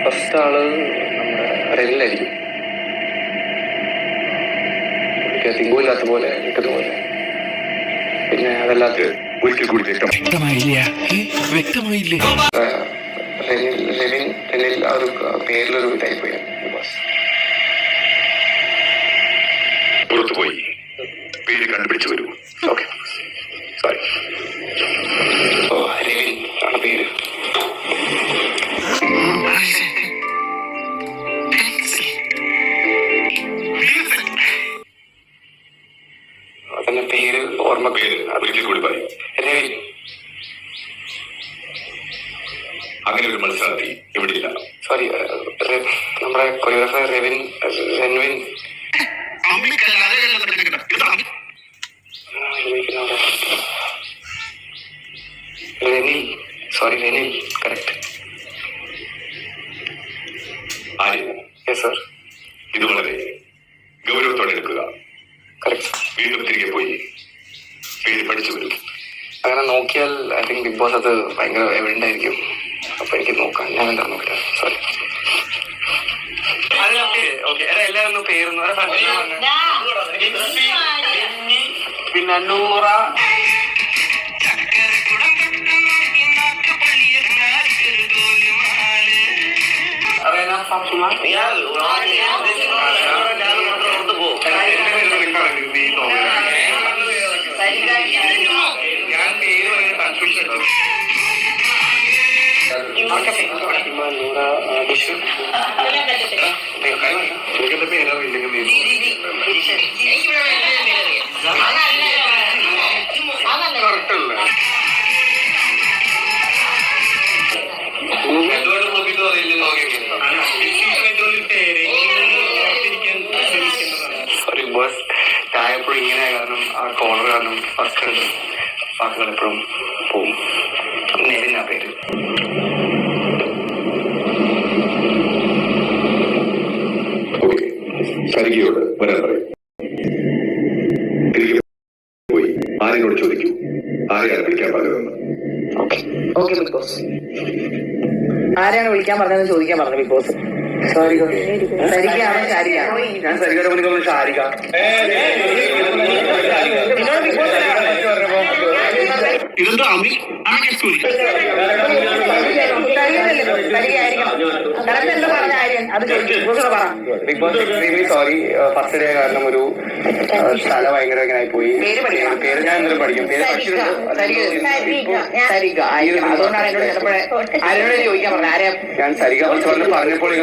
First ആള് നമ്മുടെ റെല്ലിലായിരിക്കും. തിങ്കൂല്ലാത്ത പോലെ നിൽക്കുന്ന പോലെ. പിന്നെ അതല്ലാത്ത ഒരിക്കൽ കൂടി വ്യക്തമായില്ലേ? റെനിൽ ആ ഒരു പേരിലൊരു ഇതായി പോയി. പുറത്തുപോയി പേര് കണ്ടുപിടിച്ചു വരൂ. Okay, sorry. രവിൻ ആണ് പേര്. അതന്നെ പേര് ഓർമ്മ. പേര് ഒരിക്കൽ കൂടി പറയും. രവിൻ. അങ്ങനെ ഒരു മത്സരാർത്ഥി എവിടെയില്ല. സോറി, നമ്മുടെ choreographer Ravin. Sorry, Ranil. Correct. Yes sir. ഇത് വളരെ ഗൗരവത്തോടെ എടുക്കുക. കറക്റ്റ്. വീണ്ടും തിരികെ പോയി പേര് പഠിച്ചു വരും. അങ്ങനെ നോക്കിയാൽ ഐ തിങ്ക് ബിഗ് ബോസ് അത് ഭയങ്കര എവിഡന്റ് ആയിരിക്കും. അപ്പൊ എനിക്ക് നോക്കാം. ഞാൻ എന്താ നോക്കില്ല. സോറി. എല്ലാവരും പേര് പിന്നെ നൂറ. ചായപ്പോഴും ഇങ്ങനെ കാരണം ആ കോളർ കാരണം ഫസ്റ്റ് വാക്കുകൾ എപ്പോഴും പോവും. നെവിൻ ആ പേര്. സരികയോട് വരാൻ പറയും. തിരികെ പോയി ആരെയോട് ചോദിക്കൂ ആരെയാണ് വിളിക്കാൻ പറഞ്ഞതെന്ന്. Okay big boss. ആരെയാണ് വിളിക്കാൻ പറഞ്ഞതെന്ന് ചോദിക്കാൻ പറഞ്ഞു ബിഗ് ബോസ്. സരികയാണോ ശാരികയാണോ? ഞാൻ സരികയുടെ മുന്നിൽ തോന്നുന്നു ശാരിക. ഇതെന്താ big boss extremely sorry. First day കാരണം ഒരു സ്ഥലം ഭയങ്കര ഇങ്ങനെ ആയി പോയി. പേര് ഞാൻ എന്തെങ്കിലും പഠിക്കും. പേര് അതുകൊണ്ടാണ് എന്നോട് ചിലപ്പോഴേ ആരോട് ചോദിക്കാൻ പറഞ്ഞത്. ആരെയാ ഞാൻ സരിക പറഞ്ഞപ്പോൾ